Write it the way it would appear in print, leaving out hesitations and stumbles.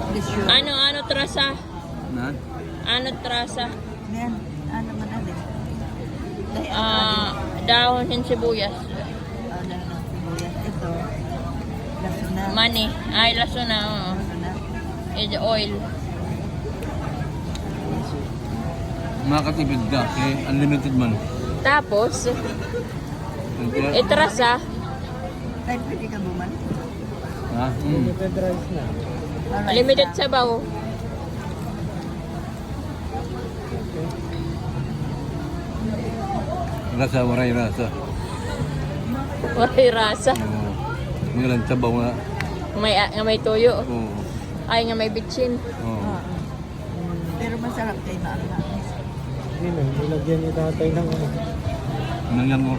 Issue. Ano trasa? Na? Ano trasa? Yan. Ano man alin? Dahil Dahon ng sibuyas. dahil ng sibuyas. Ito. Laso na. Mani. Ay, laso na. Oo. Laso na. Oil. Makatipid ka. Kaya unlimited man. Tapos, Kaya, itrasa. Kahit pwede ka bumalik. ha? Alright, Limited na. sabaw. Rasa, waray rasa. May rasa. Oo. Ngayon, sabaw nga. May tuyo. Oo. Ay, nga may bitchin. Oo. Oo. Pero masarap kayo na. Hindi na, nilagyan ni tatay ng ano. Nangyan mo.